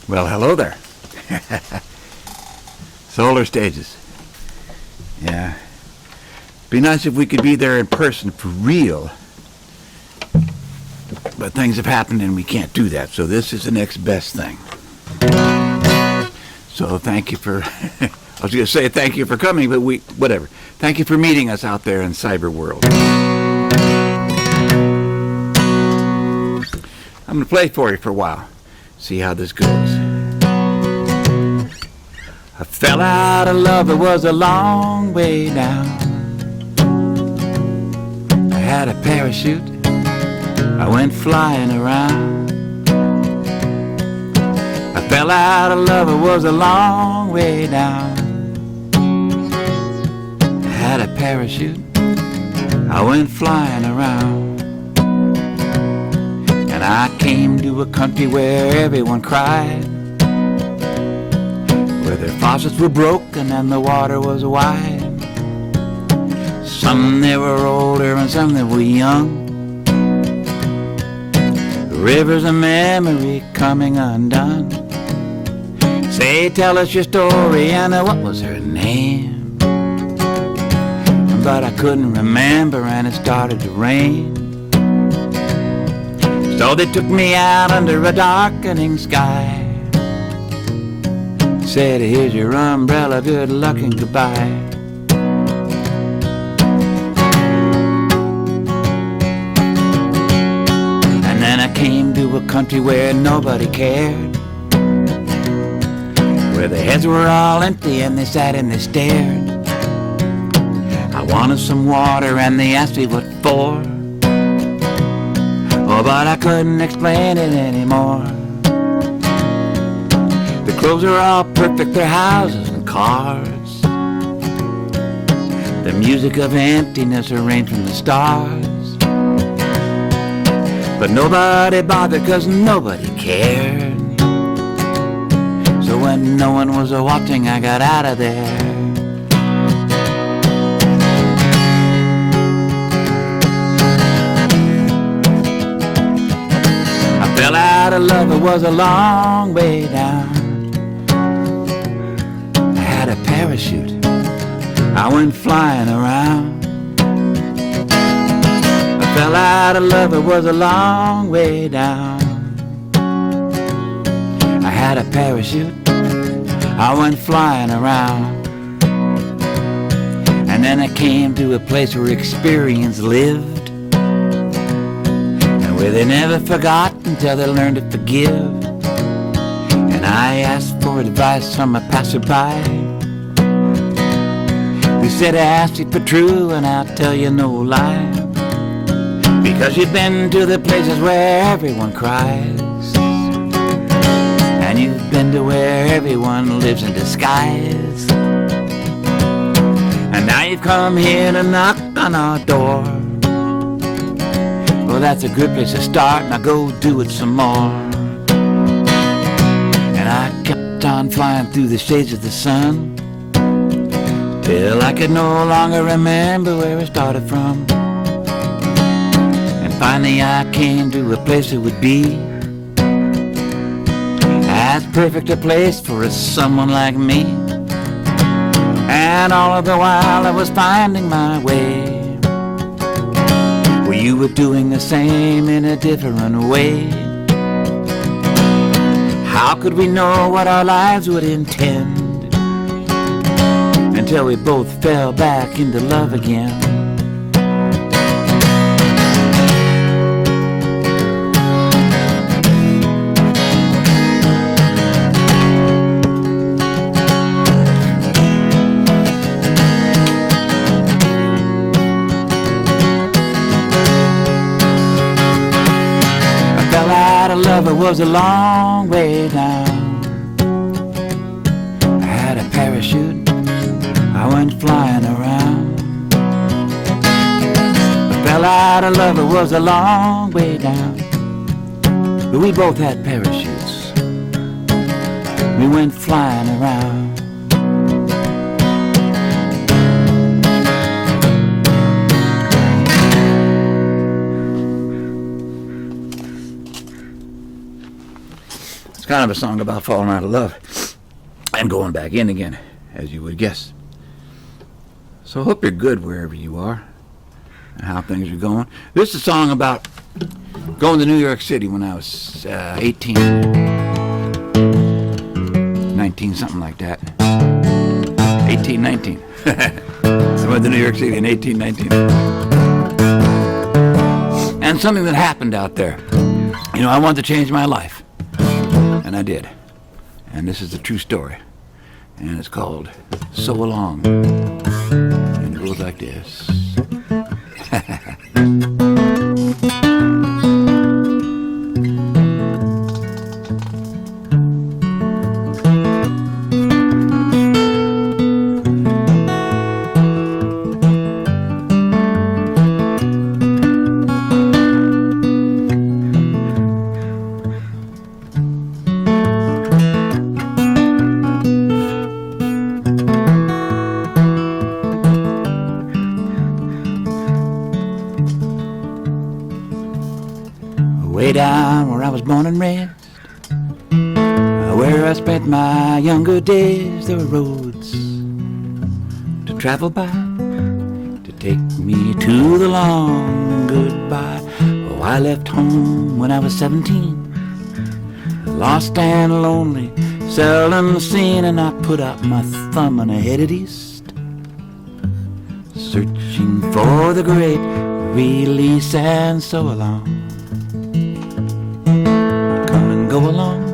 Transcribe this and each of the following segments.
Well, hello there. Solar Stages. Yeah. Be nice if we could be there in person for real. But things have happened and we can't do that, so this is the next best thing. So thank you for, I was going to say thank you for coming, but whatever. Thank you for meeting us out there in cyber world. I'm going to play for you for a while. See how this goes. I fell out of love, it was a long way down. I had a parachute, I went flying around. I fell out of love, it was a long way down. I had a parachute, I went flying around. And I came to a country where everyone cried, where their faucets were broken and the water was wide. Some they were older and some they were young. The rivers of memory coming undone. Say, tell us your story, Anna, what was her name? But I couldn't remember and it started to rain. So they took me out under a darkening sky. Said, here's your umbrella, good luck and goodbye. And then I came to a country where nobody cared, where their heads were all empty and they sat and they stared. I wanted some water and they asked me what for. Oh, but I couldn't explain it anymore. The clothes are all perfect, their houses and cars. The music of emptiness arranged from the stars. But nobody bothered, 'cause nobody cared. So when no one was watching, I got out of there. Fell out of love, it was a long way down. I had a parachute, I went flying around. I fell out of love, it was a long way down. I had a parachute, I went flying around. And then I came to a place where experience lived, where they never forgot until they learned to forgive. And I asked for advice from a passerby who said, ask it for true and I'll tell you no lie, because you've been to the places where everyone cries, and you've been to where everyone lives in disguise. And now you've come here to knock on our door. Well, that's a good place to start, now go do it some more. And I kept on flying through the shades of the sun, till I could no longer remember where I started from. And finally I came to a place that would be as perfect a place for someone like me. And all of the while I was finding my way, you were doing the same in a different way. How could we know what our lives would intend until we both fell back into love again? It was a long way down. I had a parachute, I went flying around. I fell out of love, it was a long way down. But we both had parachutes, we went flying around. kind of a song about falling out of love and going back in again, as you would guess. So I hope you're good wherever you are and how things are going. This is a song about going to New York City when I was 18, 19, something like that. 18, 19. So I went to New York City in 18, 19. And something that happened out there. You know, I wanted to change my life. And I did. And this is the true story. And it's called So Along. And it goes like this. Way down where I was born and raised, where I spent my younger days, there were roads to travel by, to take me to the long goodbye. Oh, I left home when I was 17, lost and lonely, seldom seen, and I put out my thumb and I headed east, searching for the great release. And so along, go along,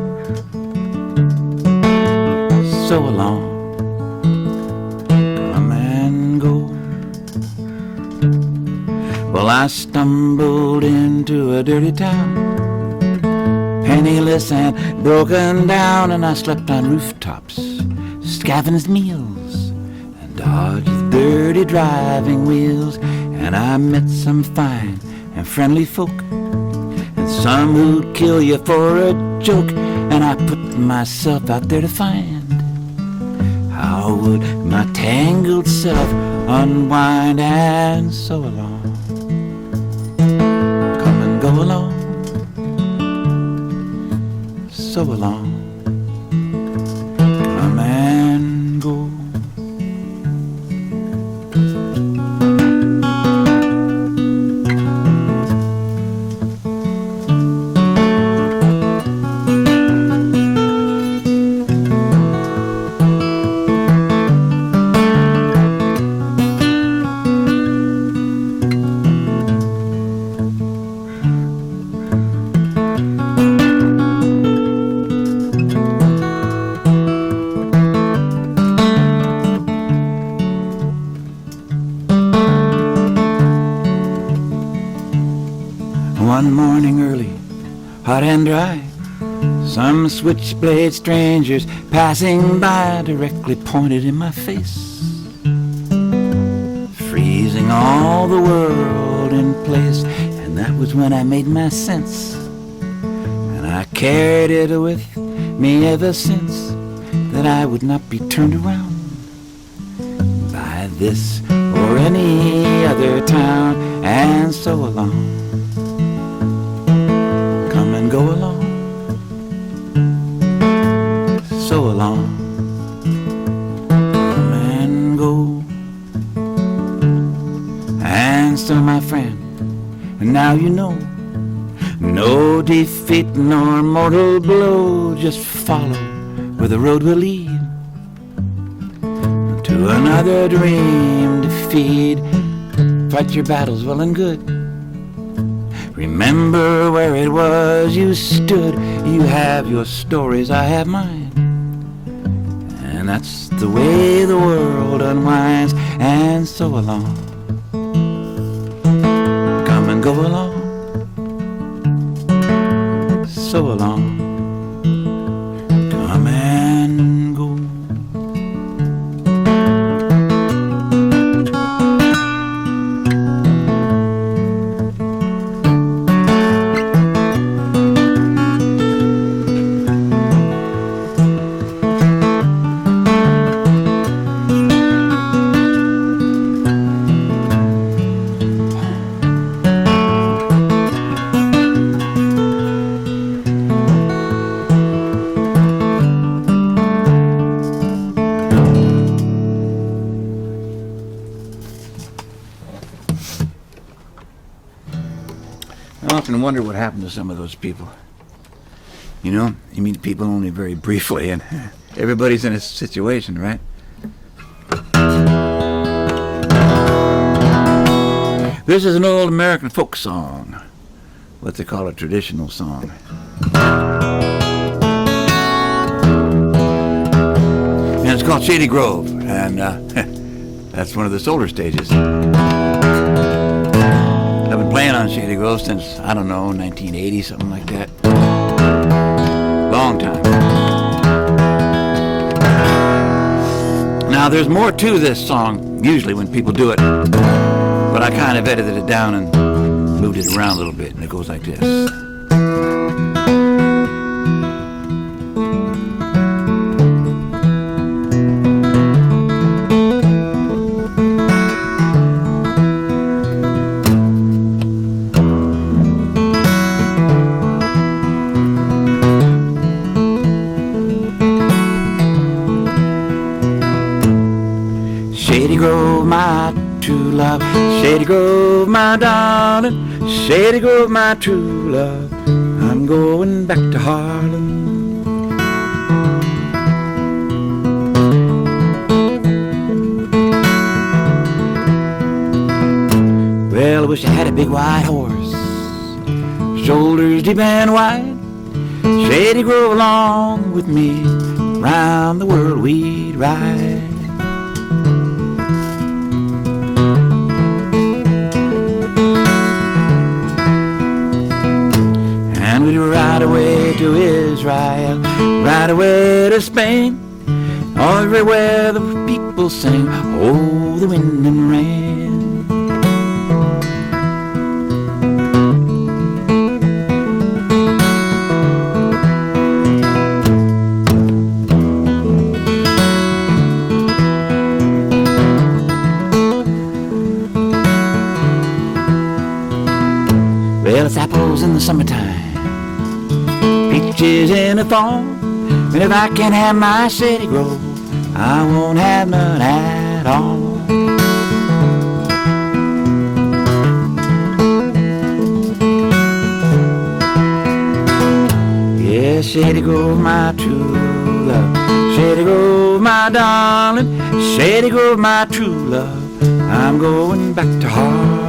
so along, come and go. Well, I stumbled into a dirty town, penniless and broken down, and I slept on rooftops, scavenged meals, and dodged dirty driving wheels. And I met some fine and friendly folk, some who'd kill you for a joke, and I put myself out there to find how would my tangled self unwind. And so along, come and go along, so along, come and go. One morning early, hot and dry, some switchblade strangers passing by directly pointed in my face, freezing all the world in place. And that was when I made my sense, and I carried it with me ever since, that I would not be turned around by this or any other town. And so along, go along, so along, come and go. And so, my friend, now you know, no defeat nor mortal blow, just follow where the road will lead to another dream to feed. Fight your battles well and good, remember where it was you stood. You have your stories, I have mine, and that's the way the world unwinds. And so along, come and go along, so along, come and go. wonder what happened to some of those people. You know, you meet people only very briefly, and everybody's in a situation, right? This is an old American folk song, what they call a traditional song. And it's called Shady Grove, and that's one of the Solar Stages. I've been playing on Shady Grove since, I don't know, 1980, something like that. Long time. Now, there's more to this song, usually when people do it, but I kind of edited it down and moved it around a little bit, and it goes like this. Shady Grove, my true love, Shady Grove, my darling, Shady Grove, my true love, I'm going back to Harlem. Well, I wish I had a big white horse, shoulders deep and wide, Shady Grove along with me, round the world we'd ride. And we'd ride away to Israel, ride away to Spain, everywhere the people sing, oh, the wind and rain. Well, it's apples in the summertime, peaches in the fall, and if I can't have my Shady Grove, I won't have none at all. Yeah, Shady Grove, my true love, Shady Grove, my darling, Shady Grove, my true love, I'm going back to Harlem.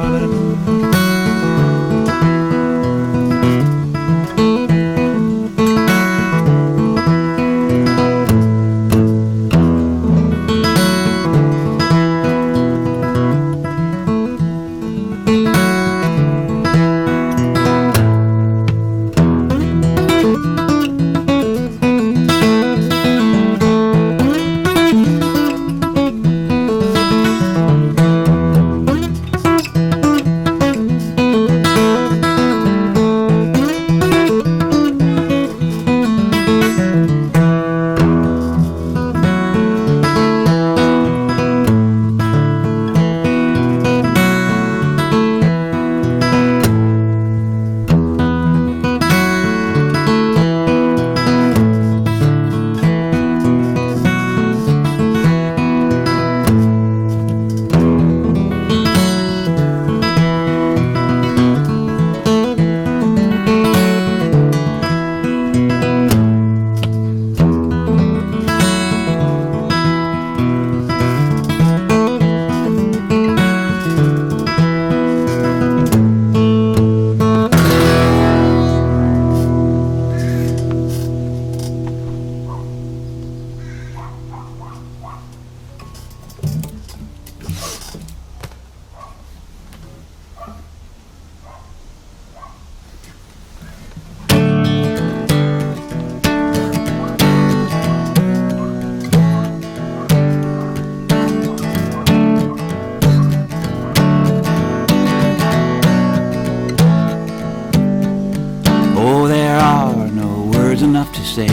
Enough to say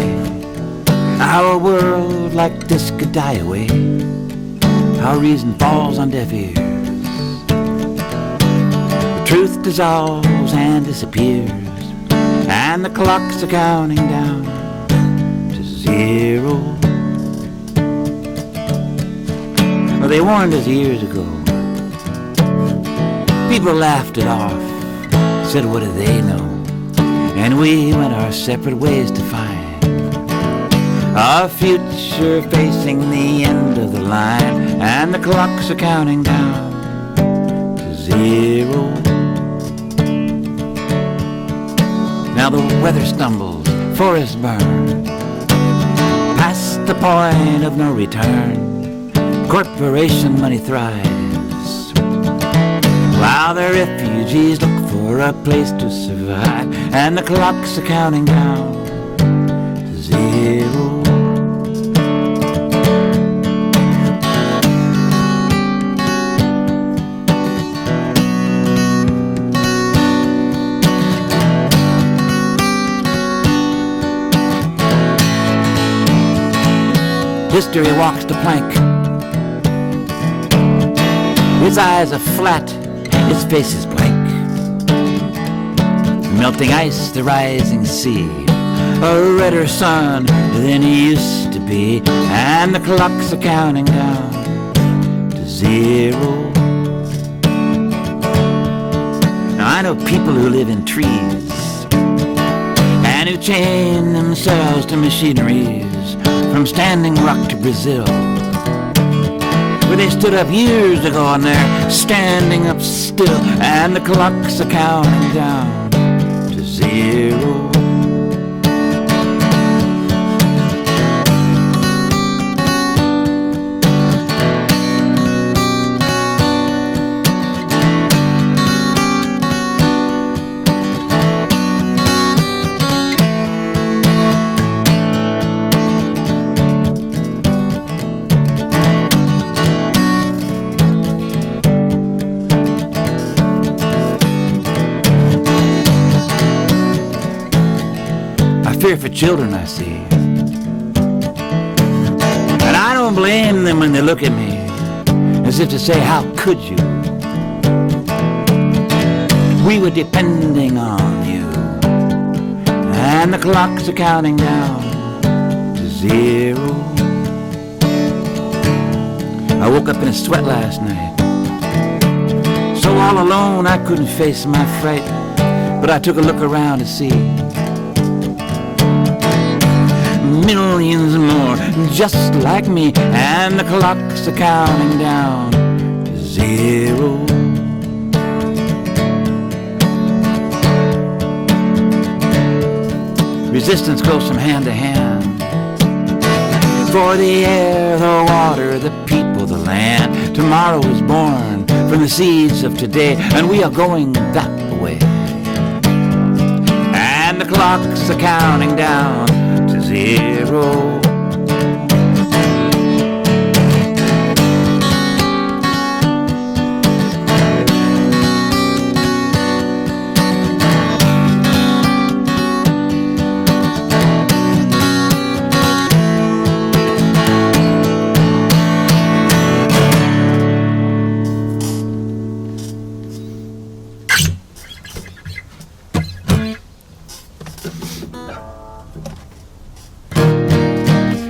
our world like this could die away, our reason falls on deaf ears, the truth dissolves and disappears, and the clocks are counting down to zero. Well, they warned us years ago, people laughed it off, said what do they know. and we went our separate ways to find a future facing the end of the line, and the clocks are counting down to zero. Now the weather stumbles, forests burn, past the point of no return. Corporation money thrives, while the refugees look for a place to survive, and the clocks are counting down to zero. History walks the plank. His eyes are flat, his face is blank. Melting ice, the rising sea, a redder sun than he used to be, and the clocks are counting down to zero. Now I know people who live in trees and who chain themselves to machineries, from Standing Rock to Brazil, where they stood up years ago and they're standing up still, and the clocks are counting down to zero. Fear for children I see, and I don't blame them when they look at me as if to say, how could you? We were depending on you, and the clocks are counting down to zero. I woke up in a sweat last night, so all alone I couldn't face my fright, but I took a look around to see millions more just like me, and the clocks are counting down to zero. Resistance goes from hand to hand, for the air, the water, the people, the land. Tomorrow is born from the seeds of today, and we are going that way, and the clocks are counting down to zero.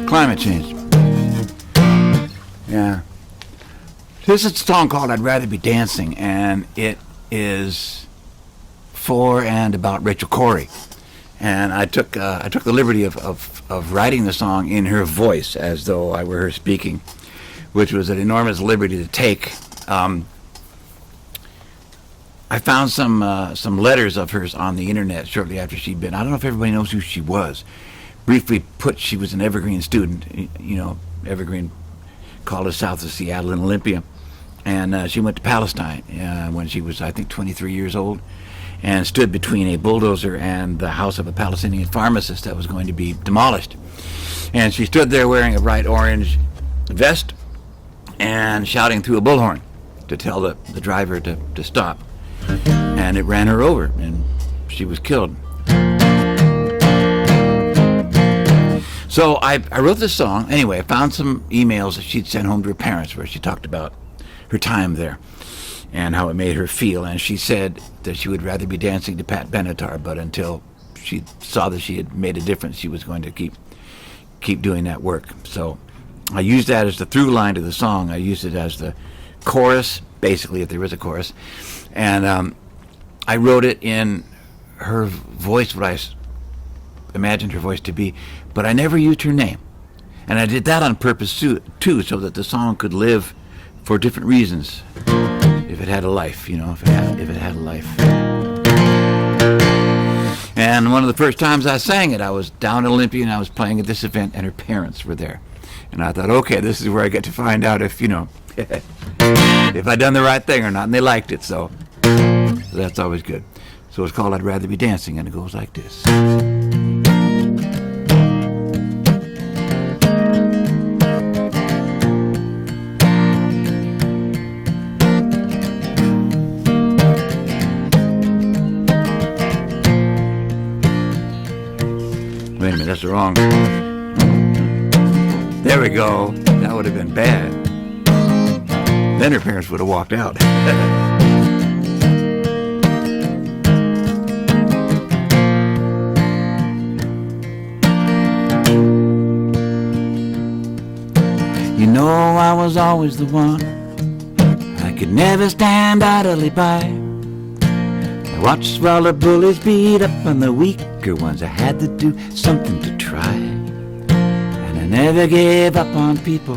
Climate change. Yeah. This is a song called I'd Rather Be Dancing, and it is for and about Rachel Corrie. And I took the liberty of writing the song in her voice as though I were her speaking, which was an enormous liberty to take. I found some letters of hers on the internet shortly after she'd been. I don't know if everybody knows who she was. Briefly put, she was an Evergreen student, Evergreen College south of Seattle in Olympia. And she went to Palestine when she was, I think, 23 years old, and stood between a bulldozer and the house of a Palestinian pharmacist that was going to be demolished. And she stood there wearing a bright orange vest and shouting through a bullhorn to tell the driver to stop. And it ran her over, and she was killed. So I wrote this song. Anyway, I found some emails that she'd sent home to her parents where she talked about her time there and how it made her feel. And she said that she would rather be dancing to Pat Benatar, but until she saw that she had made a difference, she was going to keep doing that work. So I used that as the through line to the song. I used it as the chorus, basically, if there is a chorus. And I wrote it in her voice what I imagined her voice to be, but I never used her name. And I did that on purpose too, so that the song could live for different reasons. If it had a life, you know, if it had a life. And one of the first times I sang it, I was down at Olympia and I was playing at this event and her parents were there. And I thought, okay, this is where I get to find out if, you know, if I'd done the right thing or not. And they liked it, so that's always good. So it's called I'd Rather Be Dancing, and it goes like this. Wait a minute, that's the wrong. There we go. That would have been bad. Then her parents would have walked out. You know I was always the one. I could never stand idly by. I watched while the bullies beat up on the weaker ones. I had to do something to try. And I never gave up on people,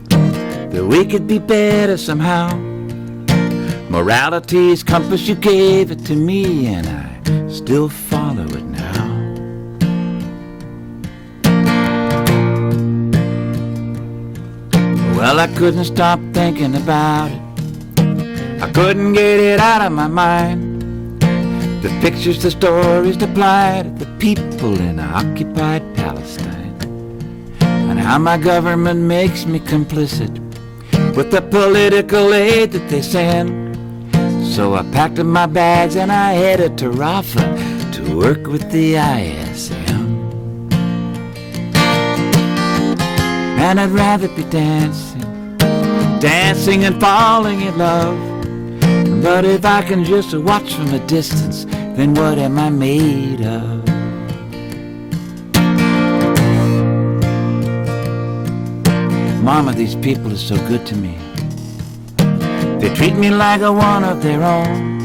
that we could be better somehow. Morality's compass, you gave it to me, and I still follow it now. Well, I couldn't stop thinking about it. I couldn't get it out of my mind. The pictures, the stories, the plight, the people in occupied Palestine, and how my government makes me complicit with the political aid that they send. So I packed up my bags and I headed to Rafah to work with the ISM. And I'd rather be dancing and falling in love. But if I can just watch from a distance, then what am I made of? Mama, these people are so good to me. They treat me like a one of their own.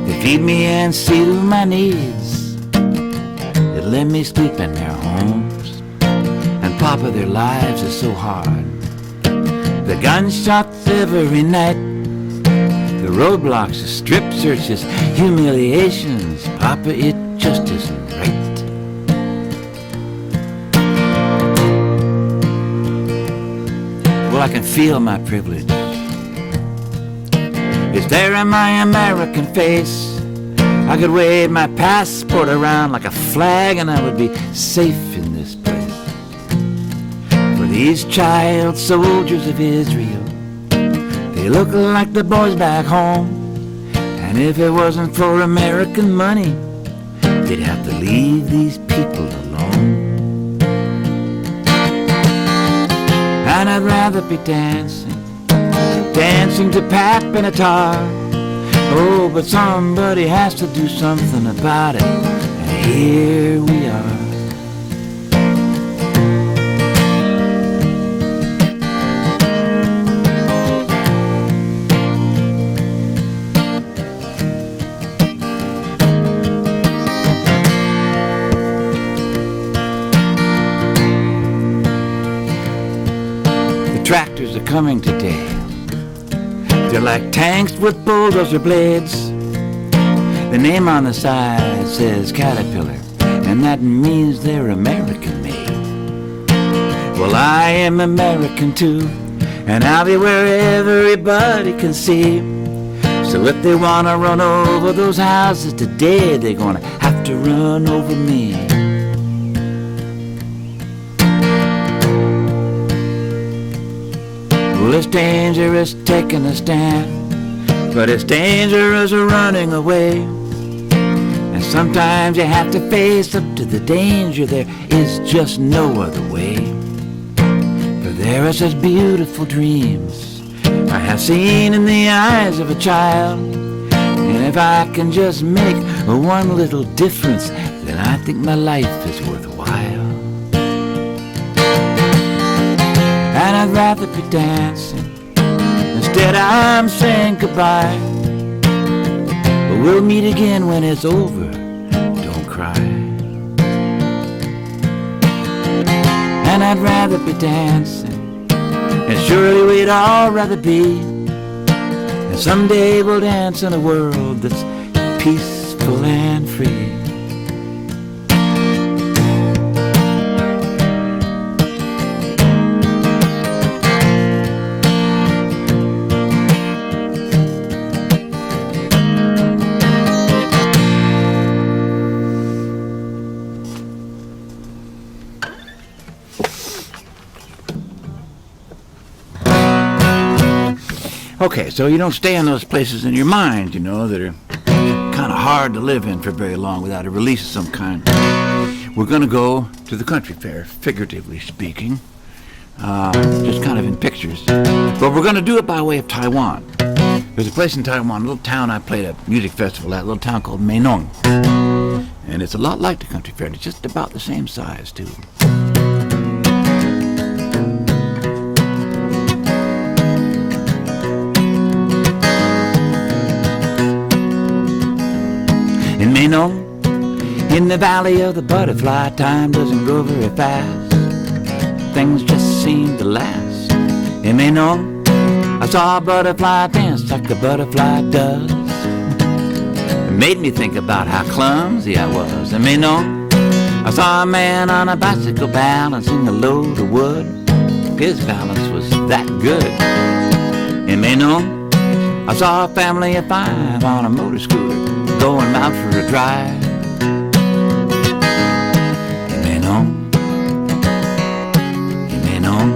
They feed me and see to my needs. They let me sleep in their homes. And Papa, their lives are so hard. The gunshots every night, the roadblocks, the strip searches, humiliations. Papa, it just isn't right. Well, I can feel my privilege. It's there in my American face. I could wave my passport around like a flag and I would be safe in this place. For these child soldiers of Israel, they look like the boys back home. And if it wasn't for American money, they'd have to leave these people alone. And I'd rather be dancing to Pat Benatar. Oh, but somebody has to do something about it, and here we are. The tractors are coming today. They're like tanks with bulldozer blades. The name on the side says Caterpillar, and that means they're American made. Well, I am American too, and I'll be where everybody can see. So if they want to run over those houses today, they're going to have to run over me. Well, it's dangerous taking a stand, but it's dangerous running away. And sometimes you have to face up to the danger. There is just no other way. For there are such beautiful dreams I have seen in the eyes of a child. And if I can just make one little difference, then I think my life is worthwhile. And I'd rather be dancing. Instead I'm saying goodbye. we'll meet again when it's over. Don't cry. And I'd rather be dancing, and surely we'd all rather be. And someday we'll dance in a world that's peaceful and free. Okay, so you don't stay in those places in your mind, you know, that are kind of hard to live in for very long without a release of some kind. We're going to go to the country fair, figuratively speaking, just kind of in pictures. But we're going to do it by way of Taiwan. There's a place in Taiwan, a little town I played a music festival at, a little town called Meinong. And it's a lot like the country fair. It's just about the same size, too. In Meinong, in the valley of the butterfly, time doesn't go very fast. Things just seem to last. In Meinong, I saw a butterfly dance like a butterfly does. It made me think about how clumsy I was. In Meinong, I saw a man on a bicycle balancing a load of wood. His balance was that good. In Meinong, I saw a family of 5 on a motor scooter going out for a drive. In Meinong, in Meinong.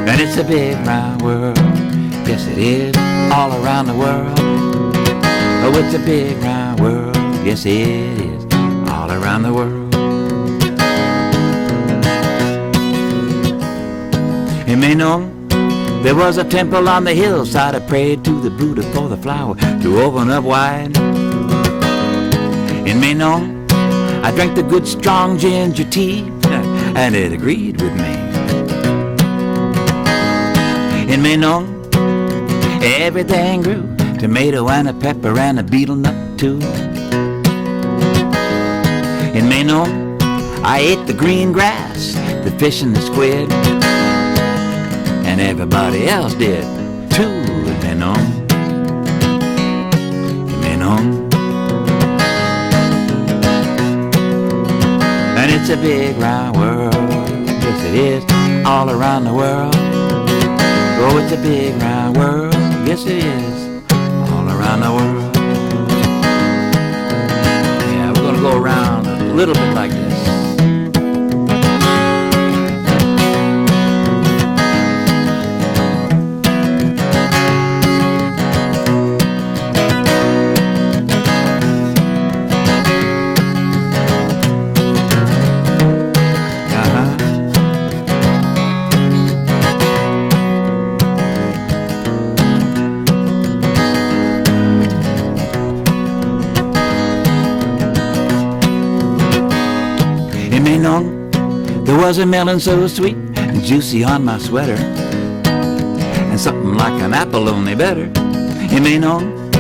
And it's a big round world, yes it is, all around the world. Oh, it's a big round world, yes it is, all around the world. In Meinong, there was a temple on the hillside. I prayed to the Buddha for the flower to open up wide. In Meinong, I drank the good strong ginger tea, and it agreed with me. In Meinong, everything grew, tomato and a pepper and a beetle nut too. In Meinong, I ate the green grass, the fish and the squid, and everybody else did too. In Meinong, in Meinong. And it's a big round world, yes it is, all around the world. Oh, it's a big round world, yes it is, all around the world. Yeah, we're gonna go around a little bit like this. There was a melon so sweet and juicy on my sweater, and something like an apple, only better. In Meinong,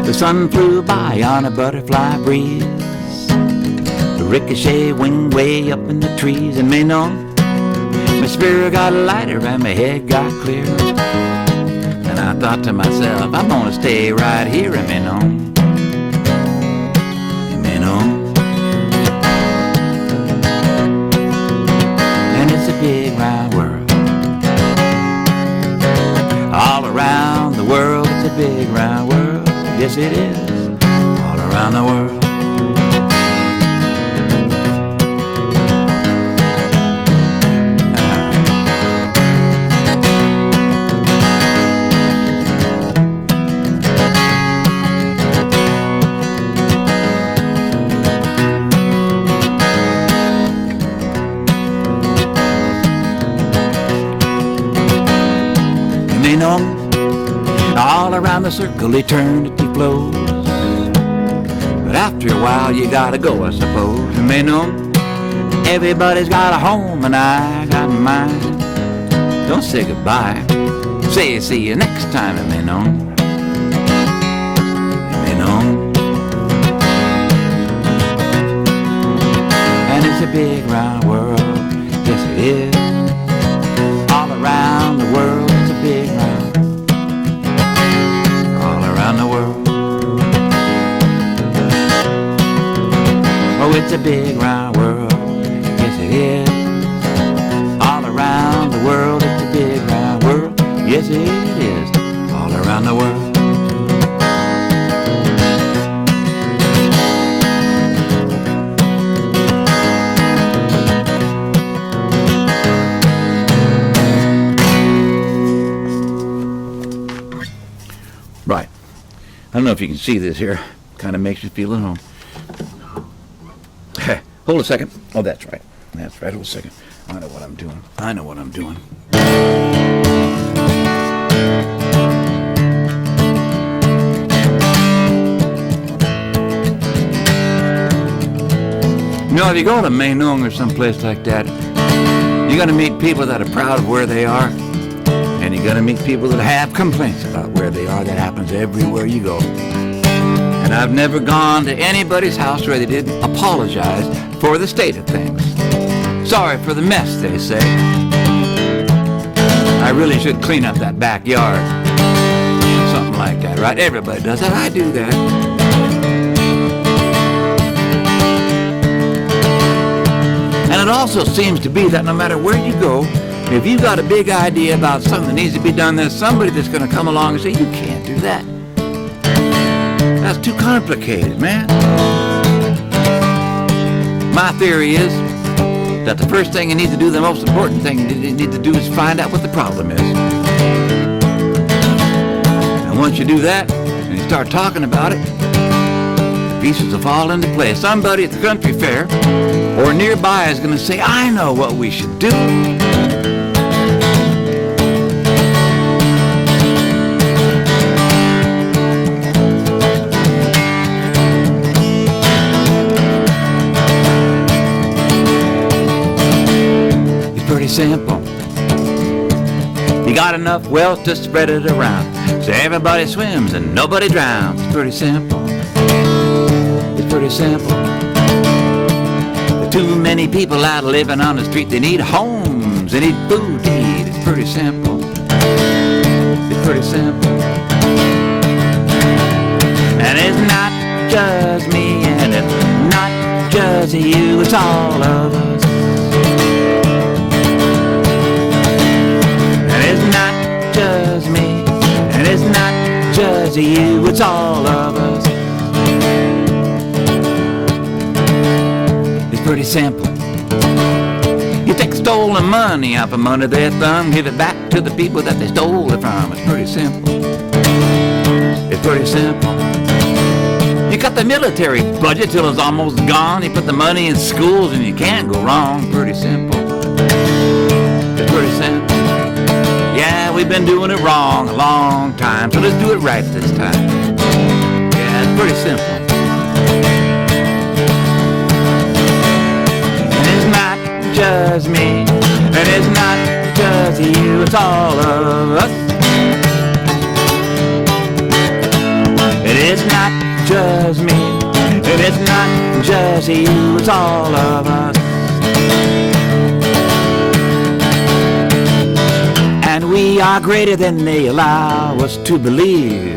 the sun flew by on a butterfly breeze. The ricochet winged way up in the trees. In Meinong, my spirit got lighter and my head got clear. And I thought to myself, I'm gonna stay right here in Meinong. In Meinong. Big round world, all around the world. It's a big round world, yes it is, all around the world. All around the circle eternity flows, but after a while you gotta go, I suppose. And Meinong, everybody's got a home and I got mine. Don't say goodbye, Say, see you next time in Meinong. Meinong. And it's a big round world, yes it is. All around the world, it's a big round. All around the world. Oh, it's a big round world, yes it is. All around the world, it's a big round world, yes it is. All around the world. Right. I don't know if you can see this here. Kind of makes you feel at home. Hold a second. Oh, that's right. That's right. Hold a second. I know what I'm doing. I know what I'm doing. You know, if you go to Meinong or someplace like that, you're going to meet people that are proud of where they are, and you're going to meet people that have complaints about where they are. That happens everywhere you go. And I've never gone to anybody's house where they didn't apologize for the state of things. Sorry for the mess, they say. I really should clean up that backyard. Something like that, right? Everybody does that. I do that. And it also seems to be that no matter where you go, if you've got a big idea about something that needs to be done, there's somebody that's going to come along and say, you can't do that. That's too complicated, man. My theory is that the first thing you need to do, the most important thing you need to do is find out what the problem is. And once you do that, and you start talking about it, the pieces will fall into place. Somebody at the country fair or nearby is going to say, I know what we should do. Simple. You got enough wealth to spread it around, so everybody swims and nobody drowns. It's pretty simple. It's pretty simple. There's too many people out living on the street. They need homes, they need food to eat. It's pretty simple. It's pretty simple. And it's not just me, and it's not just you, it's all of us. It's not just me, and it's not just you, it's all of us. It's pretty simple. You take stolen money out from under their thumb, give it back to the people that they stole it from. It's pretty simple. It's pretty simple. You cut the military budget till it's almost gone. You put the money in schools and you can't go wrong. Pretty simple. It's pretty simple. Yeah, we've been doing it wrong a long time, so let's do it right this time. Yeah, it's pretty simple. And it's not just me, and it's not just you, it's all of us. It is not just me, and it's not just you, it's all of us. And we are greater than they allow us to believe.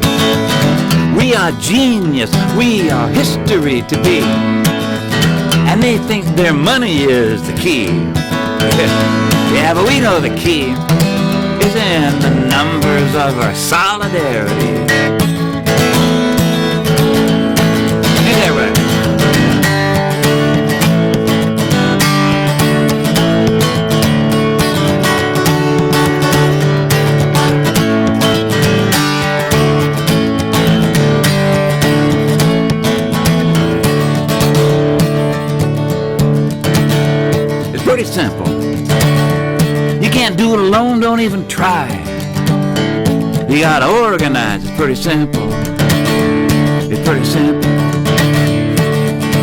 We are genius, we are history to be. And they think their money is the key. Yeah, but we know the key is in the numbers of our solidarity. Ain't that right? Pretty simple. You can't do it alone, don't even try. You gotta organize, it's pretty simple. It's pretty simple.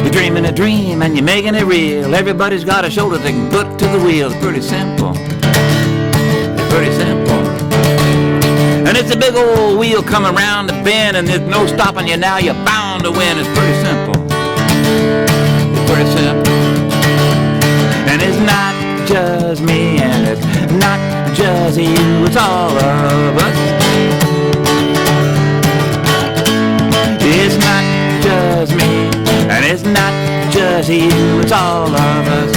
You're dreaming a dream and you're making it real. Everybody's got a shoulder they can put to the wheel. It's pretty simple. It's pretty simple. And it's a big old wheel coming around the bend, and there's no stopping you now. You're bound to win. It's pretty simple. It's pretty simple. And it's not just me, and it's not just you. It's all of us. It's not just me, and it's not just you. It's all of us.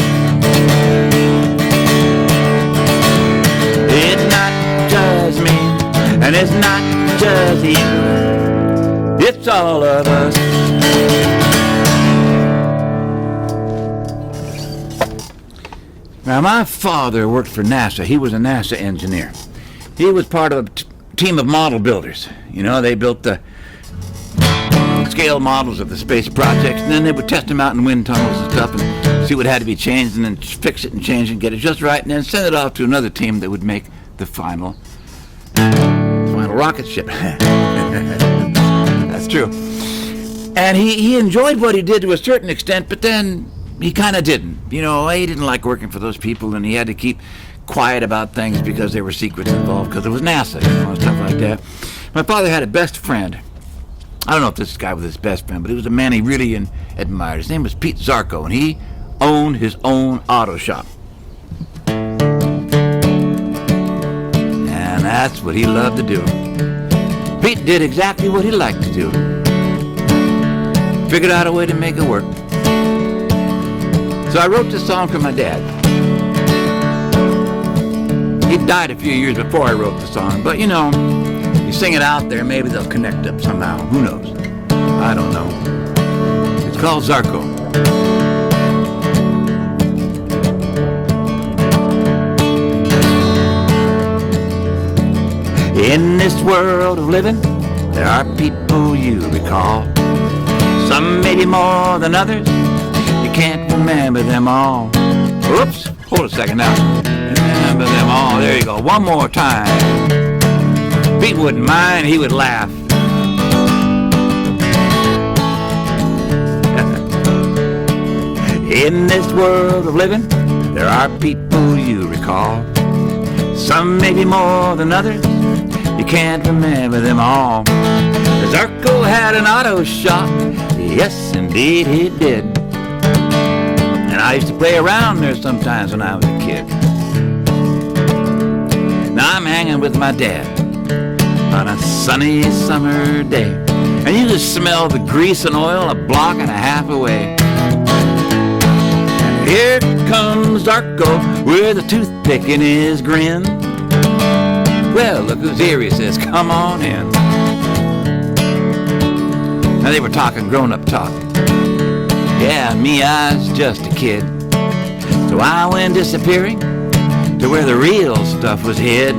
It's not just me, and it's not just you. It's all of us. Now, my father worked for NASA. He was a NASA engineer. He was part of a team of model builders. You know, they built the scale models of the space projects, and then they would test them out in wind tunnels and stuff and see what had to be changed, and then fix it and change it and get it just right, and then send it off to another team that would make the final rocket ship. That's true. And he enjoyed what he did to a certain extent, but then he kind of didn't. You know, he didn't like working for those people, and he had to keep quiet about things because there were secrets involved, because it was NASA, you know, and stuff like that. My father had a best friend. I don't know if this guy was his best friend, but he was a man he really admired. His name was Pete Zarko, and he owned his own auto shop. And that's what he loved to do. Pete did exactly what he liked to do. Figured out a way to make it work. So I wrote this song for my dad. He died a few years before I wrote the song, but you know, you sing it out there, maybe they'll connect up somehow. Who knows? I don't know. It's called Zarko. In this world of living, there are people you recall. Some maybe more than others. You can't remember them all. Oops, hold a second now. Remember them all. There you go. One more time. Pete wouldn't mind, he would laugh. In this world of living, there are people you recall. Some maybe more than others. You can't remember them all. Zarko had an auto shop. Yes, indeed he did. And I used to play around there sometimes when I was a kid. Now I'm hanging with my dad on a sunny summer day, and you just smell the grease and oil a block and a half away. And here comes Zarko with a toothpick in his grin. Well, look who's here, he says, come on in. Now they were talking grown-up talk. Yeah, me, I was just a kid. So I went disappearing to where the real stuff was hid.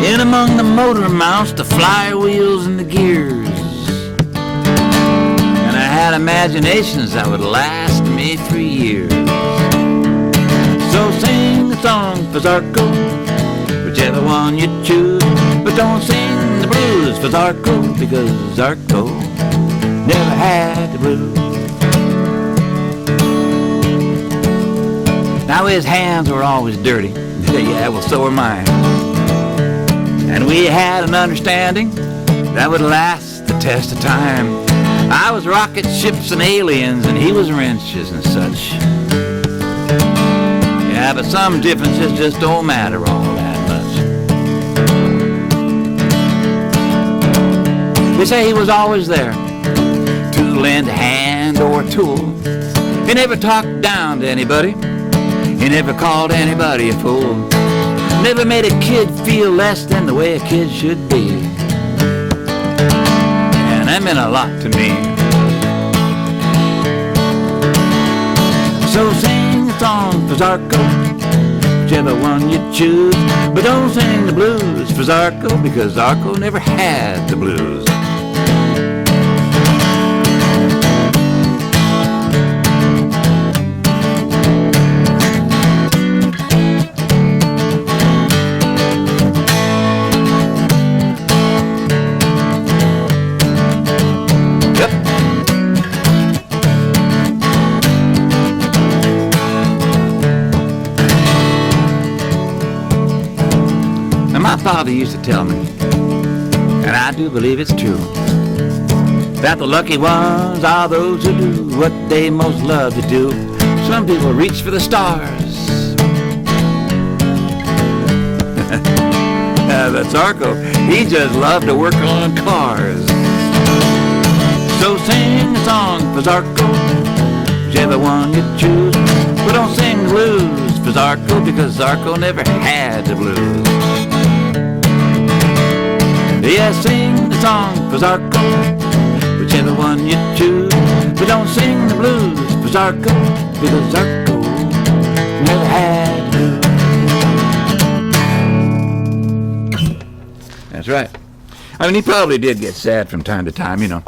In among the motor mounts, the flywheels and the gears. And I had imaginations that would last me for years. So sing a song for Zarko, whichever one you choose. But don't sing the blues for Zarko, because Zarko never had the blues. Now his hands were always dirty. Yeah, well, so were mine. And we had an understanding that would last the test of time. I was rocket ships and aliens, and he was wrenches and such. Yeah, but some differences just don't matter all that much. They say he was always there to lend a hand or a tool. He never talked down to anybody. He never called anybody a fool. Never made a kid feel less than the way a kid should be. And that meant a lot to me. So sing a song for Zarko, whichever one you choose. But don't sing the blues for Zarko, because Zarko never had the blues. My father used to tell me, and I do believe it's true, that the lucky ones are those who do what they most love to do. Some people reach for the stars. That's Zarko. He just loved to work on cars. So sing a song for Zarko, whichever one you choose. But don't sing the blues for Zarko, because Zarko never had the blues. Yeah, sing the song for Zarko, whichever one you choose. But don't sing the blues for Zarko, because Zarko never had the blues. That's right. I mean, he probably did get sad from time to time, you know.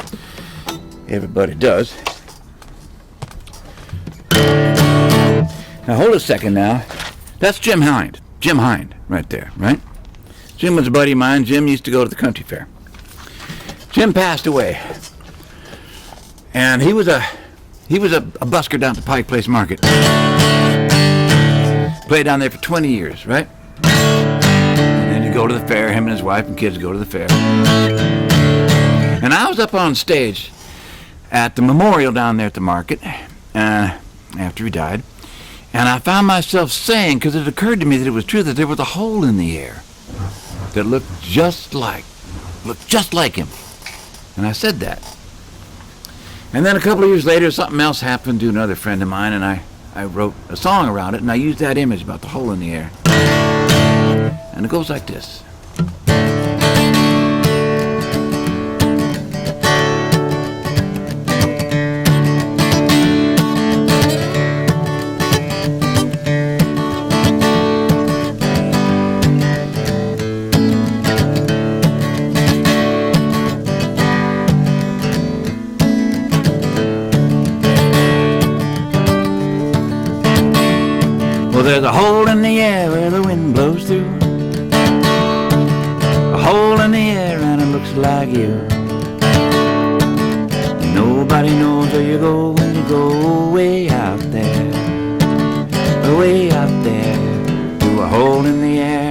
Everybody does. Now, hold a second now. That's Jim Hind. Jim Hind, right there, right? Jim was a buddy of mine. Jim used to go to the country fair. Jim passed away. And he was a busker down at the Pike Place Market. Played down there for 20 years, right? And then you go to the fair, him and his wife and kids go to the fair. And I was up on stage at the memorial down there at the market after he died. And I found myself saying, because it occurred to me that it was true, that there was a hole in the air that looked just like him. And I said that. And then a couple of years later, something else happened to another friend of mine, and I wrote a song around it, and I used that image about the hole in the air. And it goes like this. Well, there's a hole in the air where the wind blows through. A hole in the air and it looks like you. Nobody knows where you go when you go way out there. Way out there through a hole in the air.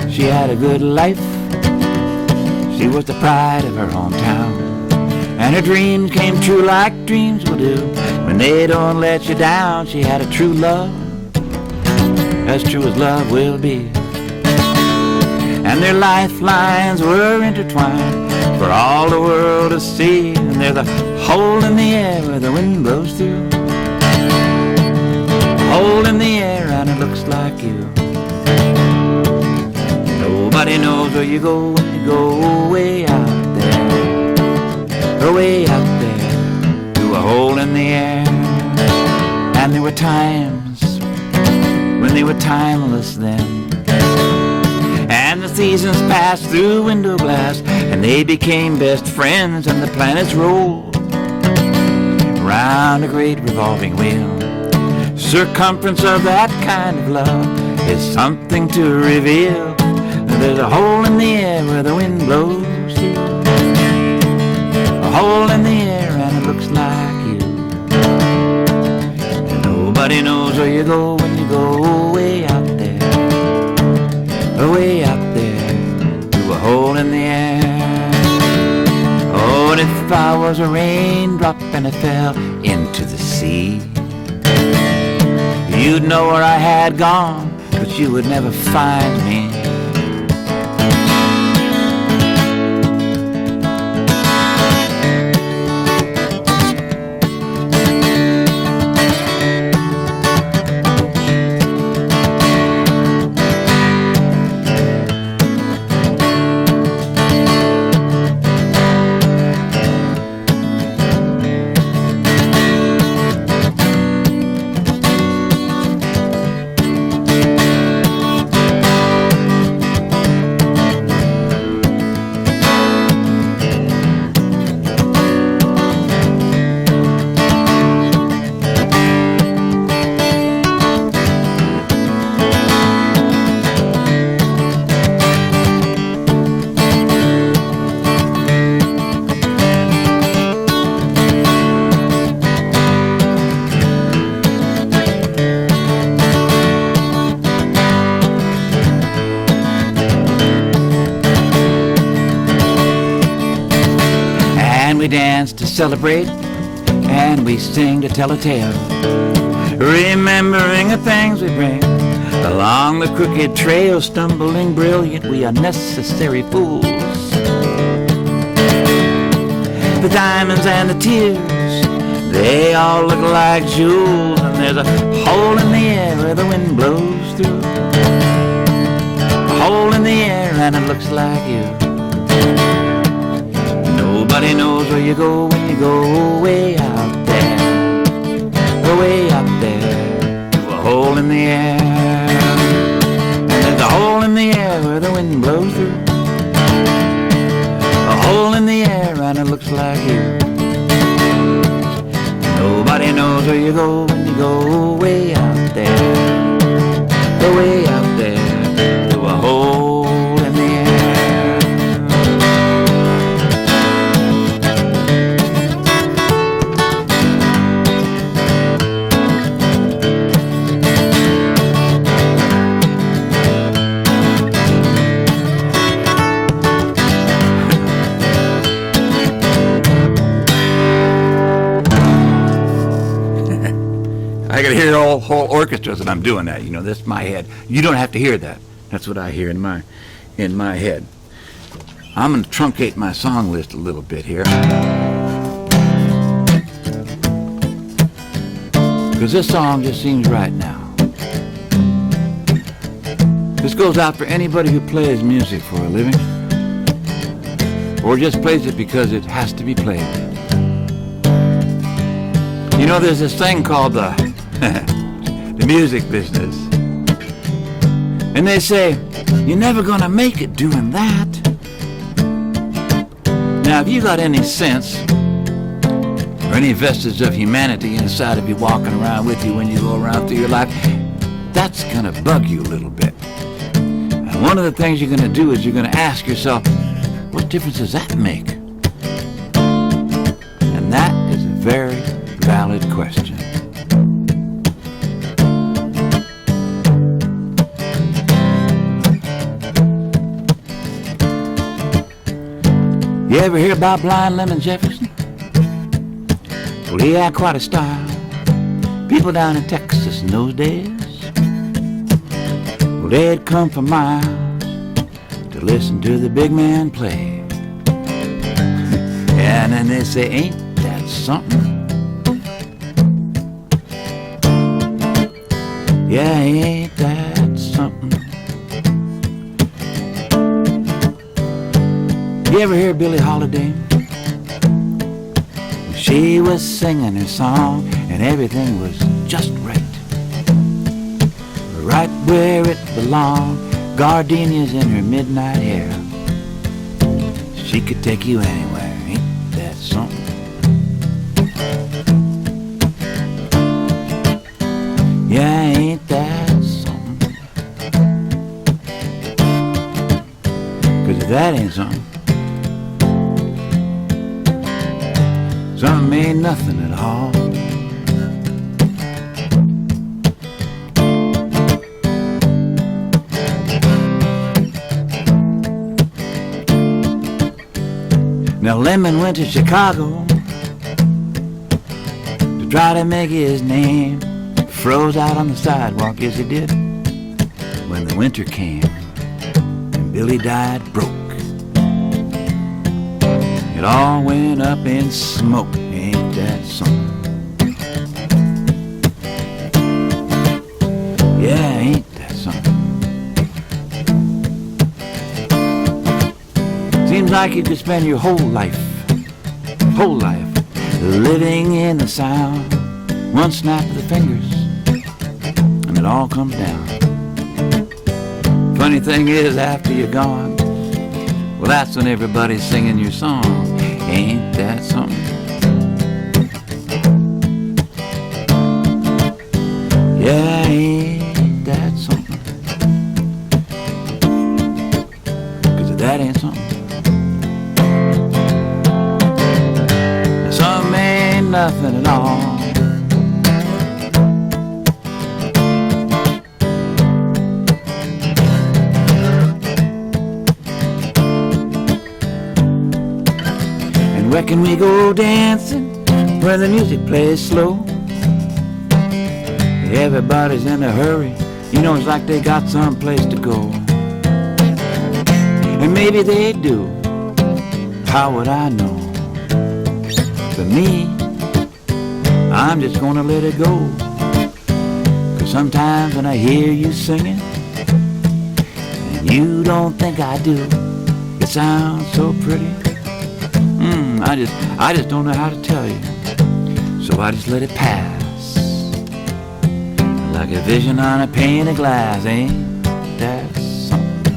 She had a good life. She was the pride of her hometown. And her dreams came true like dreams will do when they don't let you down. She had a true love, as true as love will be. And their lifelines were intertwined for all the world to see. And there's a hole in the air where the wind blows through. A hole in the air and it looks like you. Nobody knows where you go when you go way out there. Way out there, through a hole in the air. And there were times when they were timeless then. And the seasons passed through window glass, and they became best friends. And the planets rolled round a great revolving wheel. Circumference of that kind of love is something to reveal. There's a hole in the air where the wind blows through. A hole in the air and it looks like you. And nobody knows where you go when you go way out there. Way out there through a hole in the air. Oh, and if I was a raindrop and it fell into the sea, you'd know where I had gone, but you would never find me. dance to celebrate, and we sing to tell a tale, remembering the things we bring along the crooked trail, stumbling brilliant, we unnecessary fools. The diamonds and the tears, they all look like jewels, and there's a hole in the air where the wind blows through. A hole in the air and it looks like you. Nobody knows where you go when you go way out there, way out there, to a hole in the air. And there's a hole in the air where the wind blows through. A hole in the air and it looks like you. Nobody knows where you go when you go way out there, way out there, to a hole in the air. I can hear the whole orchestras that I'm doing that. You know, that's my head. You don't have to hear that. That's what I hear in my head. I'm going to truncate my song list a little bit here, because this song just seems right now. This goes out for anybody who plays music for a living, or just plays it because it has to be played. You know, there's this thing called the music business, and they say you're never gonna make it doing that. Now, if you got any sense or any vestige of humanity inside of you walking around with you when you go around through your life, that's gonna bug you a little bit. And one of the things you're gonna do is you're gonna ask yourself, what difference does that make? And that is a very valid question. You ever hear about Blind Lemon Jefferson? Well, he had quite a style. People down in Texas in those days, well, they'd come for miles to listen to the big man play. And then they'd say, ain't that something? Yeah, ain't that something? You ever hear Billie Holiday? She was singing her song and everything was just right, right where it belonged. Gardenias in her midnight hair. She could take you anywhere. Ain't that something? Yeah, ain't that something? 'Cause if that ain't something, something ain't nothing at all. Now Lemon went to Chicago to try to make his name. Froze out on the sidewalk, yes he did, when the winter came and Billy died broke. It all went up in smoke, ain't that something? Yeah, ain't that something? Seems like you could spend your whole life, living in the sound. One snap of the fingers, and it all comes down. Funny thing is, after you're gone, well, that's when everybody's singing your song. Ain't that something? Yeah, ain't that something? 'Cause if that ain't something, something ain't nothing at all. can we go dancing where the music plays slow? Everybody's in a hurry, you know, it's like they got someplace to go. And maybe they do, how would I know? For me, I'm just gonna let it go. 'Cause sometimes when I hear you singing, and you don't think I do, it sounds so pretty. I just don't know how to tell you. So I just let it pass, like a vision on a pane of glass. Ain't that something?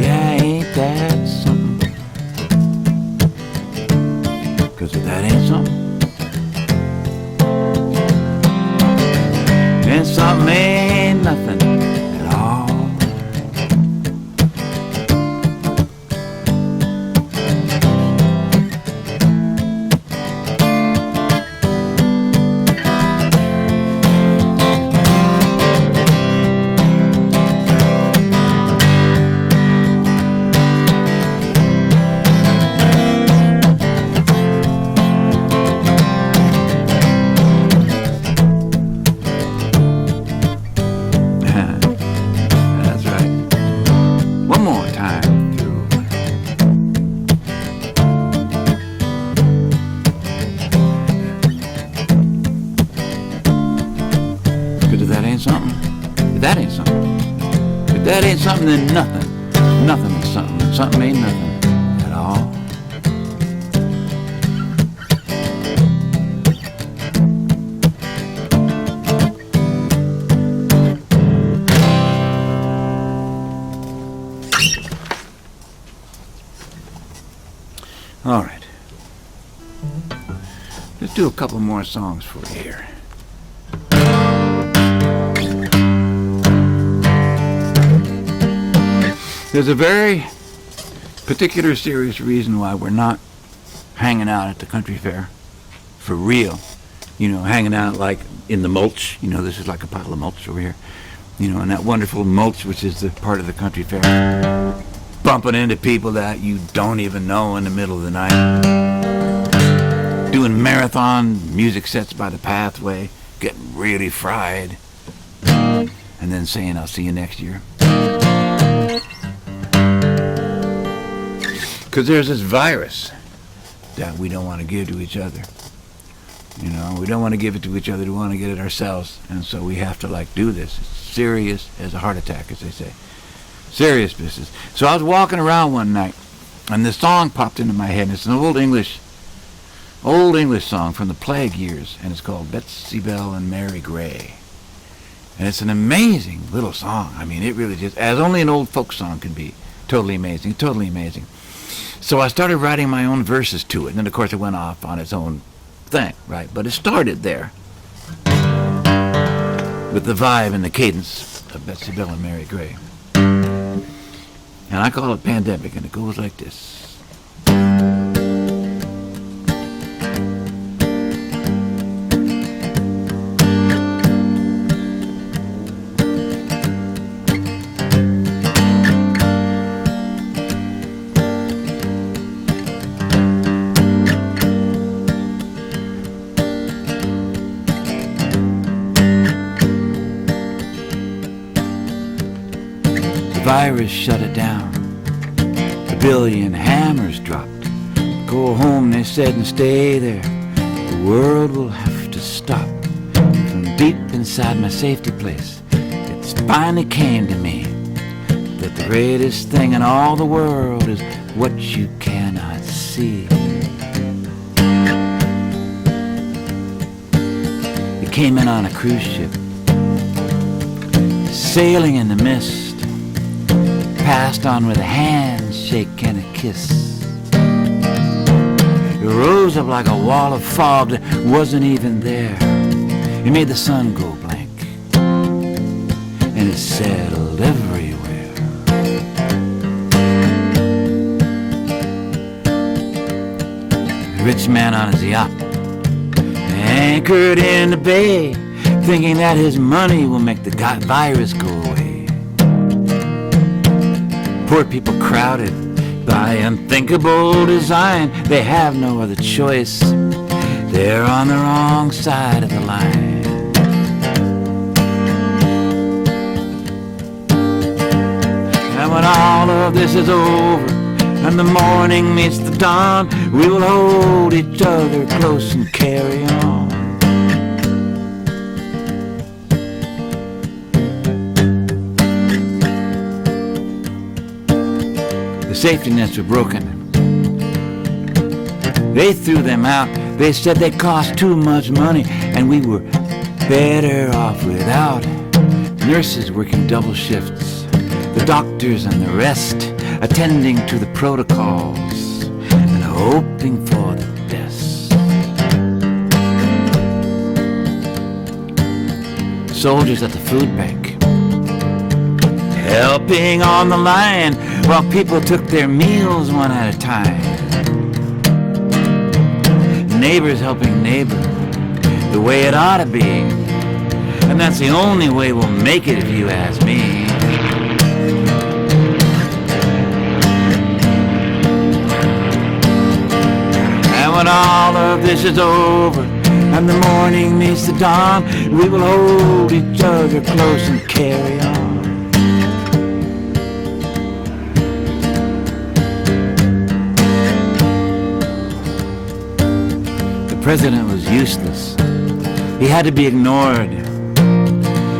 Yeah, ain't that something? 'Cause if that ain't something, then something ain't nothing at all. That ain't something, then nothing. Nothing is something, and something ain't nothing at all. All right. Let's do a couple more songs for you here. There's a very particular serious reason why we're not hanging out at the country fair for real. You know, hanging out like in the mulch. You know, this is like a pile of mulch over here. You know, and that wonderful mulch, which is the part of the country fair. Bumping into people that you don't even know in the middle of the night. Doing marathon music sets by the pathway. Getting really fried. And then saying, I'll see you next year. Because there's this virus that we don't want to give to each other. You know, we don't want to give it to each other, we want to get it ourselves. And so we have to like do this. It's serious as a heart attack, as they say. Serious business. So I was walking around one night, and this song popped into my head. And it's an old English song from the Plague years, and it's called Betsy Bell and Mary Gray. And it's an amazing little song. I mean, it really just, as only an old folk song can be. Totally amazing, totally amazing. So I started writing my own verses to it, and then of course it went off on its own thing, right? But it started there with the vibe and the cadence of Betsy Bell and Mary Gray. And I call it Pandemic, and it goes like this. The virus shut it down. A billion hammers dropped. Go home, they said, and stay there. The world will have to stop. From deep inside my safety place, it finally came to me that the greatest thing in all the world is what you cannot see. It came in on a cruise ship, sailing in the mist. Passed on with a handshake and a kiss. It rose up like a wall of fog that wasn't even there. It made the sun go blank, and it settled everywhere. A rich man on his yacht, anchored in the bay, thinking that his money will make the virus go away. Poor people crowded By unthinkable design, they have no other choice. They're on the wrong side of the line. And when all of this is over and the morning meets the dawn, we will hold each other close and carry on. The safety nets were broken. They threw them out. They said they cost too much money, and we were better off without. Nurses working double shifts, the doctors and the rest attending to the protocols and hoping for the best. Soldiers at the food bank, helping on the line while people took their meals one at a time. Neighbors helping neighbor the way it ought to be. And that's the only way we'll make it if you ask me. And when all of this is over and the morning meets the dawn, we will hold each other close and carry on. The president was useless. He had to be ignored.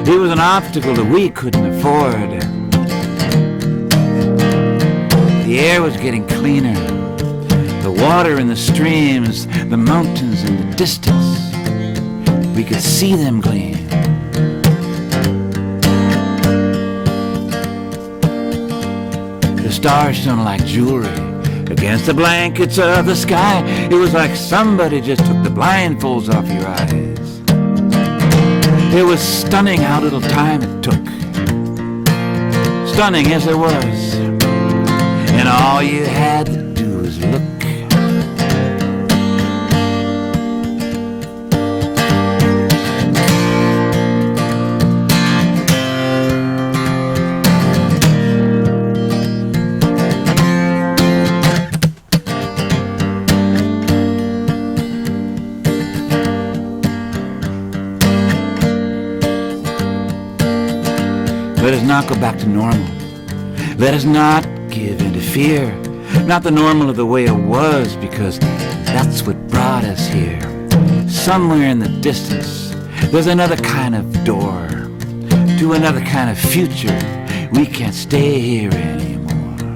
He was an obstacle that we couldn't afford. The air was getting cleaner. The water in the streams, the mountains in the distance, we could see them gleam. The stars shone like jewelry against the blankets of the sky. It was like somebody just took the blindfolds off your eyes. It was stunning how little time it took. Stunning as it was. And all you had to do was look. Let us not go back to normal. Let us not give in to fear. Not the normal of the way it was, because that's what brought us here. Somewhere in the distance, there's another kind of door to another kind of future. We can't stay here anymore.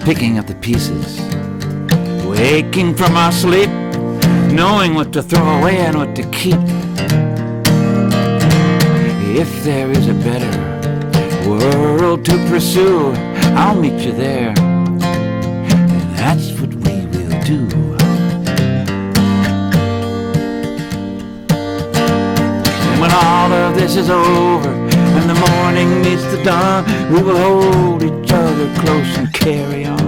Picking up the pieces, waking from our sleep, knowing what to throw away and what to keep. If there is a better world to pursue, I'll meet you there, and that's what we will do. And when all of this is over and the morning meets the dawn, we will hold each other close and carry on.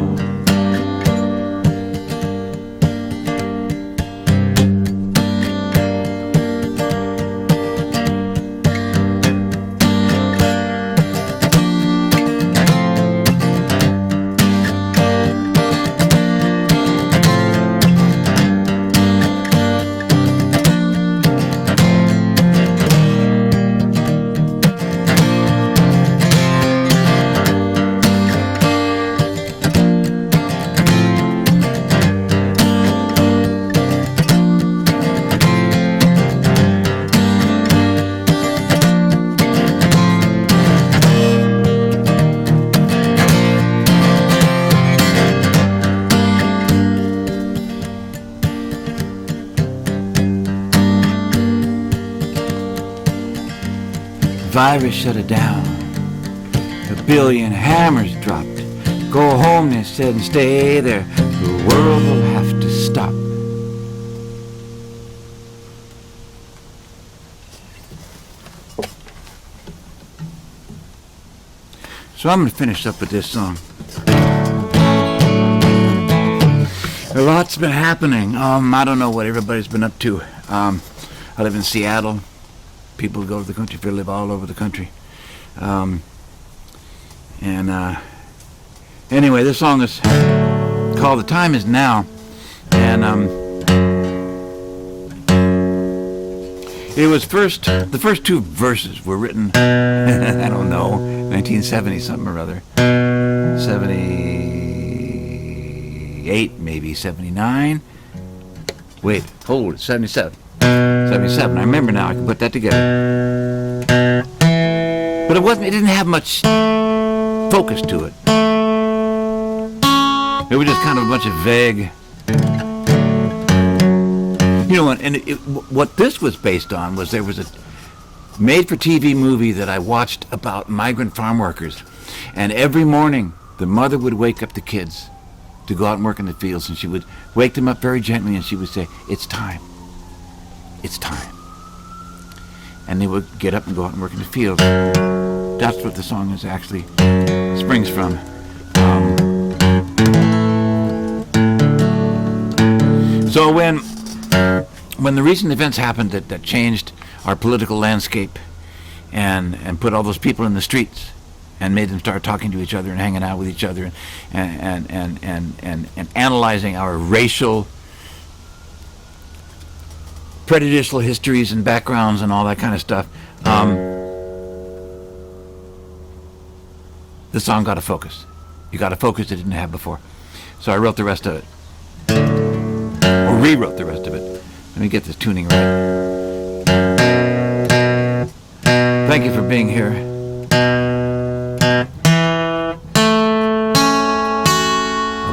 Virus shut it down. A billion hammers dropped. Go home, they said, and stay there. The world will have to stop. So I'm going to finish up with this song. A lot's been happening. I don't know what everybody's been up to. I live in Seattle. People go to the country fair, live all over the country. Anyway, this song is called "The Time Is Now," and it was the first two verses were written, I don't know, 1970 something or other, 78 maybe, 79. Wait, hold it, 77. 77. I remember now. I can put that together. But it didn't have much focus to it. It was just kind of a bunch of vague. What this was based on was there was a made-for-TV movie that I watched about migrant farm workers. And every morning, the mother would wake up the kids to go out and work in the fields, and she would wake them up very gently, and she would say, "It's time. It's time." And they would get up and go out and work in the field. That's what the song is actually springs from. So when the recent events happened that changed our political landscape and put all those people in the streets and made them start talking to each other and hanging out with each other and analyzing our racial prejudicial histories and backgrounds and all that kind of stuff, the song got a focus. You got a focus it didn't have before. So I wrote the rest of it. Or rewrote the rest of it. Let me get this tuning right. Thank you for being here.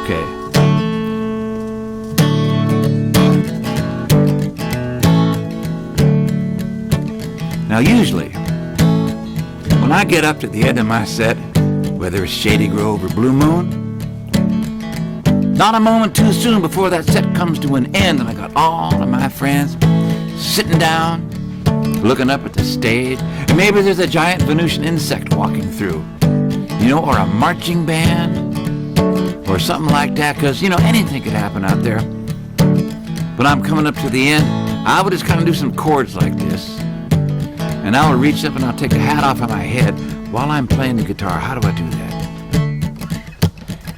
Okay. Now usually, when I get up to the end of my set, whether it's Shady Grove or Blue Moon, not a moment too soon before that set comes to an end and I got all of my friends sitting down, looking up at the stage, and maybe there's a giant Venusian insect walking through, or a marching band, or something like that, because, anything could happen out there. But I'm coming up to the end, I would just kind of do some chords like this, and I would reach up and I'll take a hat off of my head while I'm playing the guitar. How do I do that?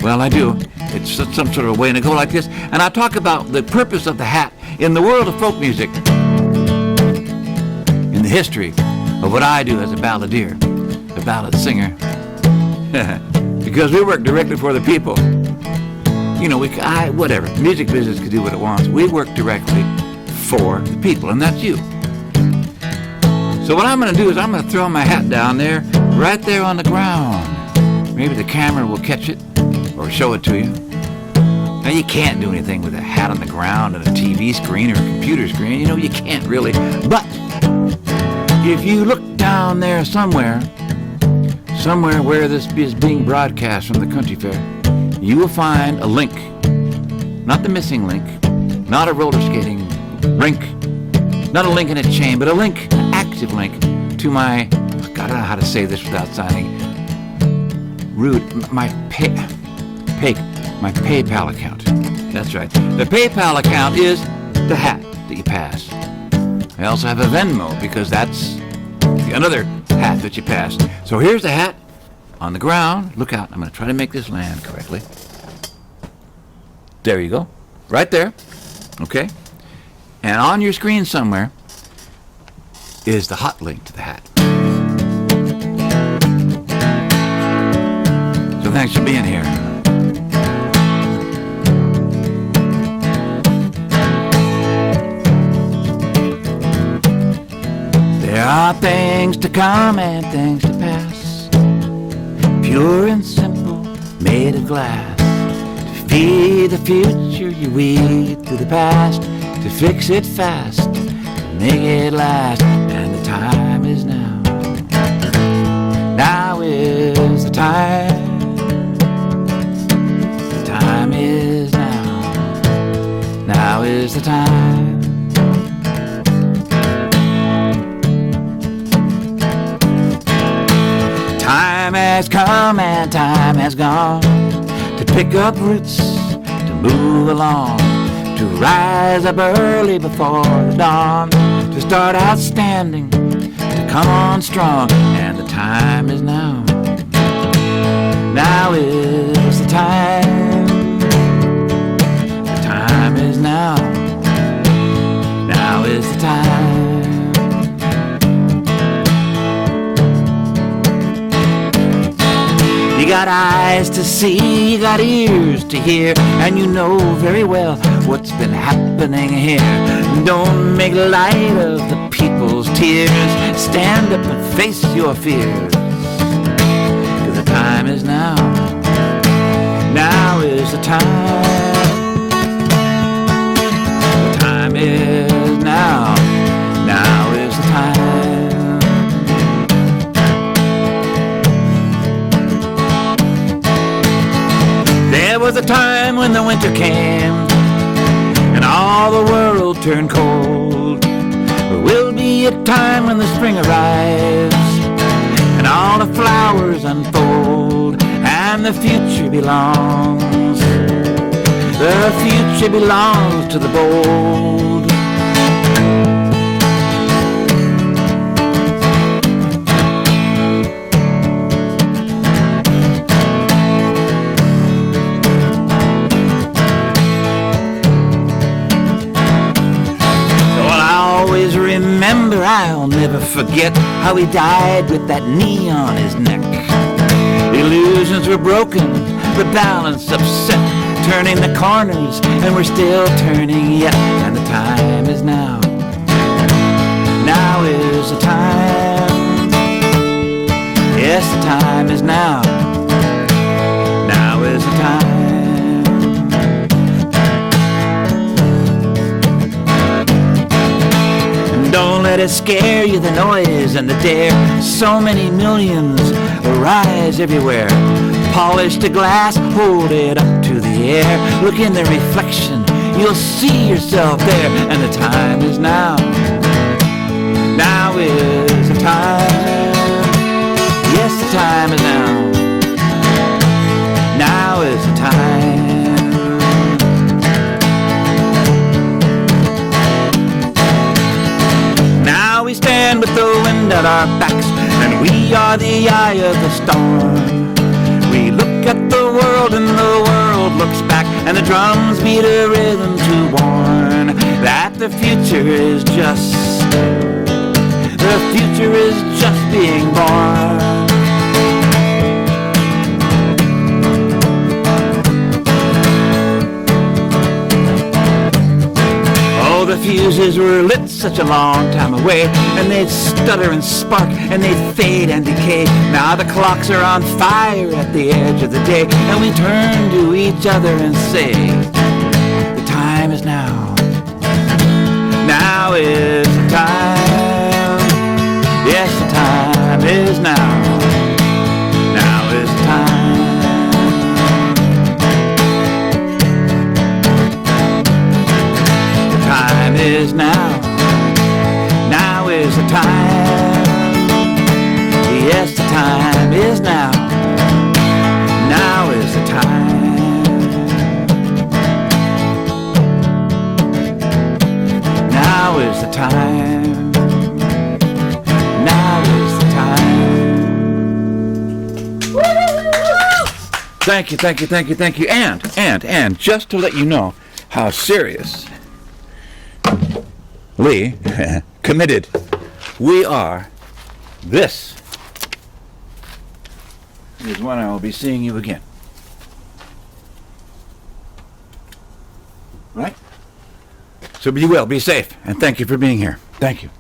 Well, I do. It's some sort of a way to go like this. And I talk about the purpose of the hat in the world of folk music, in the history of what I do as a balladeer, a ballad singer. Because we work directly for the people. Whatever. Music business can do what it wants. We work directly for the people, and that's you. So what I'm going to do is I'm going to throw my hat down there, right there on the ground. Maybe the camera will catch it or show it to you. Now, you can't do anything with a hat on the ground and a TV screen or a computer screen. You can't really. But if you look down there somewhere where this is being broadcast from the country fair, you will find a link. Not the missing link, not a roller skating rink, not a link in a chain, but a link, an active link to my, God, I don't know how to say this without sounding rude, my PayPal account. That's right. The PayPal account is the hat that you pass. I also have a Venmo because that's another hat that you pass. So here's the hat on the ground. Look out. I'm going to try to make this land correctly. There you go. Right there. Okay. And on your screen somewhere is the hot link to the hat. So thanks for being here. There are things to come and things to pass, pure and simple, made of glass. To feed the future you weed through the past, to fix it fast, to make it last. And the time is now. Now is the time. The time is now. Now is the time. Time has come and time has gone to pick up roots, to move along, to rise up early before the dawn, to start outstanding, to come on strong. And the time is now. Now is the time. The time is now. Now is the time. You got eyes to see, you got ears to hear, and you know very well what's been happening here. Don't make light of the people's tears. Stand up and face your fears. 'Cause the time is now. Now is the time. The time is now. Now is the time. There was a time when the winter came and all the world turned cold. There will be a time when the spring arrives and all the flowers unfold, and the future belongs. The future belongs to the bold. Remember, I'll never forget how he died with that knee on his neck. Illusions were broken, the balance upset, turning the corners, and we're still turning yet. And the time is now. Now is the time. Yes, the time is now. Now is the time. Don't let it scare you, the noise and the dare. So many millions arise everywhere. Polish the glass, hold it up to the air. Look in the reflection, you'll see yourself there. And the time is now. Now is the time. Yes, the time is now. Now is the time. We stand with the wind at our backs, and we are the eye of the storm. We look at the world and the world looks back, and the drums beat a rhythm to warn that the future is just being born. The fuses were lit such a long time away, and they'd stutter and spark, and they'd fade and decay. Now the clocks are on fire at the edge of the day, and we turn to each other and say, the time is now. Now is the time. Yes, the time is now. Now is the time. Time is now. Now is the time. Yes, the time is now. Now is the time. Now is the time. Now is the time. Thank you, thank you, thank you, thank you. And just to let you know how serious Lee committed we are, this is when I will be seeing you again. Right? So be well, be safe, and thank you for being here. Thank you.